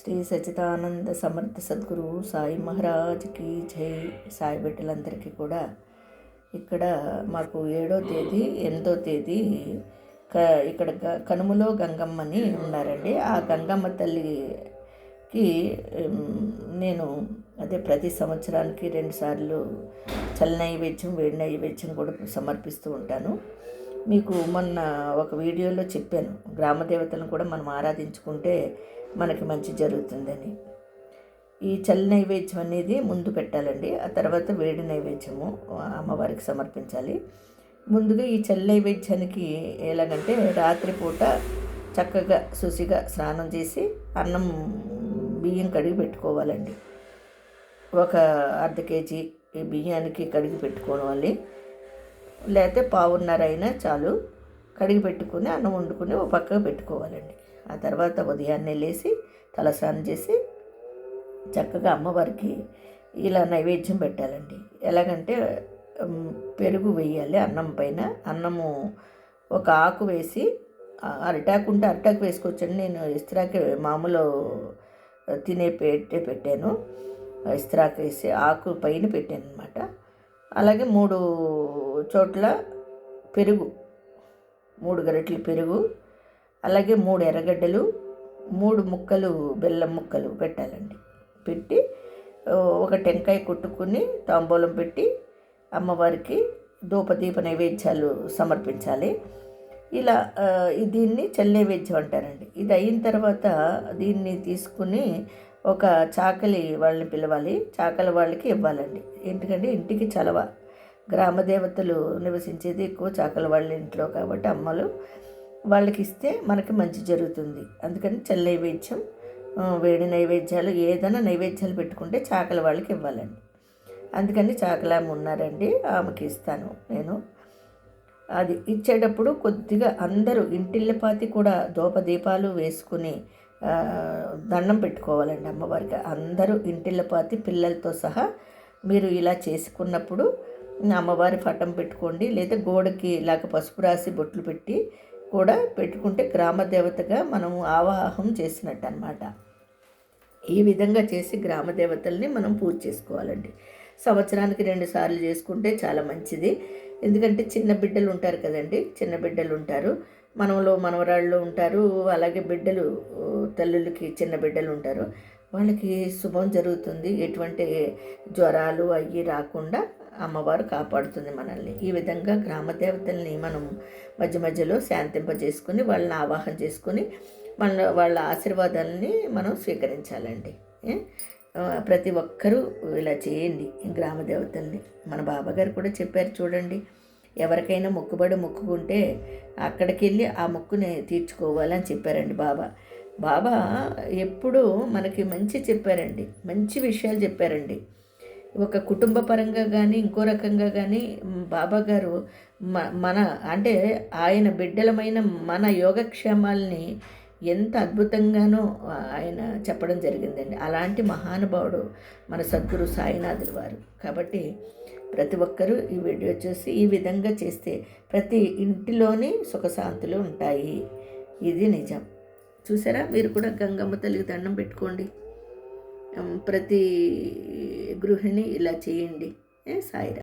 శ్రీ సచిదానంద సమర్థ సద్గురు సాయి మహారాజ్కి జై. సాయి బిడ్డలందరికీ కూడా ఇక్కడ మాకు 7వ తేదీ 8వ తేదీ ఇక్కడ కనుమలో గంగమ్మని ఉన్నారండి. ఆ గంగమ్మ తల్లికి నేను ప్రతి సంవత్సరానికి 2 సార్లు చల్ల నైవేద్యం వేడి నైవేద్యం కూడా సమర్పిస్తూ ఉంటాను. మీకు మొన్న ఒక వీడియోలో చెప్పాను, గ్రామ దేవతలను కూడా మనం ఆరాధించుకుంటే మనకి మంచి జరుగుతుందని. ఈ చల్ల నైవేద్యం అనేది ముందు పెట్టాలండి, ఆ తర్వాత వేడి నైవేద్యము అమ్మవారికి సమర్పించాలి. ముందుగా ఈ చల్ల నైవేద్యానికి ఎలాగంటే రాత్రిపూట చక్కగా శుచిగా స్నానం చేసి అన్నం బియ్యం కడిగి పెట్టుకోవాలండి. ఒక అర్ధ కేజీ బియ్యానికి కడిగి పెట్టుకోవాలి, లేకపోతే పావున్నర అయినా చాలు. కడిగి పెట్టుకుని అన్నం వండుకుని ఒక పక్కకు పెట్టుకోవాలండి. ఆ తర్వాత ఉదయాన్నే లేచి తలస్నానం చేసి చక్కగా అమ్మవారికి ఇలా నైవేద్యం పెట్టాలండి. ఎలాగంటే పెరుగు వేయాలి అన్నం పైన. అన్నము ఒక ఆకు వేసి, అరిటాకు ఉంటే అరిటాకు వేసుకోవచ్చండి. నేను ఇస్త్రాకి మామూలు తినే పెట్టాను, ఇస్త్రాకు వేసి ఆకు పైన పెట్టాను అనమాట. అలాగే 3 చోట్ల పెరుగు, 3 గరిటెల పెరుగు, అలాగే 3 ఎర్రగడ్డలు, 3 ముక్కలు బెల్లం ముక్కలు పెట్టాలండి. పెట్టి ఒక టెంకాయ కొట్టుకుని తాంబూలం పెట్టి అమ్మవారికి ధూపదీప నైవేద్యాలు సమర్పించాలి. ఇలా దీన్ని చల్ల నైవేద్యం అంటారండి. ఇది అయిన తర్వాత దీన్ని తీసుకుని ఒక చాకలి వాళ్ళని పిలవాలి, చాకలి వాళ్ళకి ఇవ్వాలండి. ఎందుకంటే ఇంటికి చలవ, గ్రామ దేవతలు నివసించేది ఎక్కువ చాకలి వాళ్ళ ఇంట్లో కాబట్టి అమ్మలు వాళ్ళకి ఇస్తే మనకి మంచి జరుగుతుంది. అందుకని చల్ల నైవేద్యం, వేడి నైవేద్యాలు ఏదైనా నైవేద్యాలు పెట్టుకుంటే చాకలి వాళ్ళకి ఇవ్వాలండి. అందుకని చాకలి ఆమె ఉన్నారండి, ఆమెకి ఇస్తాను నేను. అది ఇచ్చేటప్పుడు కొద్దిగా అందరూ ఇంటిల్లపాతి కూడా ధూపదీపాలు వేసుకుని దండం పెట్టుకోవాలండి అమ్మవారికి. అందరూ ఇంటిల్లపాతి పిల్లలతో సహా మీరు ఇలా చేసుకున్నప్పుడు అమ్మవారి పటం పెట్టుకోండి, లేదా గోడకి ఇలాగ పసుపు రాసి బొట్లు పెట్టి కూడా పెట్టుకుంటే గ్రామ దేవతగా మనం ఆవాహం చేసినట్టు అన్నమాట. ఈ విధంగా చేసి గ్రామ దేవతల్ని మనం పూజ చేసుకోవాలండి. సంవత్సరానికి 2 సార్లు చేసుకుంటే చాలా మంచిది. ఎందుకంటే చిన్న బిడ్డలు ఉంటారు కదండి, చిన్న బిడ్డలు ఉంటారు, మనవరాళ్ళు ఉంటారు, అలాగే బిడ్డలు తల్లులకి చిన్న బిడ్డలు ఉంటారు, వాళ్ళకి శుభం జరుగుతుంది. ఎటువంటి జ్వరాలు అవి రాకుండా అమ్మవారు కాపాడుతుంది మనల్ని. ఈ విధంగా గ్రామ దేవతల్ని మనం మధ్య మధ్యలో శాంతింపజేసుకుని వాళ్ళని ఆవాహన చేసుకుని వాళ్ళ ఆశీర్వాదాలని మనం స్వీకరించాలండి. ప్రతి ఒక్కరూ ఇలా చేయండి గ్రామ దేవతల్ని. మన బాబాగారు కూడా చెప్పారు చూడండి, ఎవరికైనా మొక్కుకుంటే అక్కడికి వెళ్ళి ఆ మొక్కుని తీర్చుకోవాలని చెప్పారండి బాబా ఎప్పుడూ మనకి మంచి చెప్పారండి, మంచి విషయాలు చెప్పారండి. ఒక కుటుంబ పరంగా కానీ ఇంకో రకంగా కానీ బాబాగారు మన అంటే ఆయన బిడ్డలమైన మన యోగక్షేమాల్ని ఎంత అద్భుతంగానో ఆయన చెప్పడం జరిగిందండి. అలాంటి మహానుభావుడు మన సద్గురు సాయినాథులు వారు. కాబట్టి ప్రతి ఒక్కరూ ఈ వీడియో చూసి ఈ విధంగా చేస్తే ప్రతి ఇంటిలోని సుఖశాంతులు ఉంటాయి. ఇది నిజం. చూసారా, మీరు కూడా గంగమ్మ తల్లికి దండం పెట్టుకోండి. ప్రతి గృహిణి ఇలా చేయండి. సాయిరా.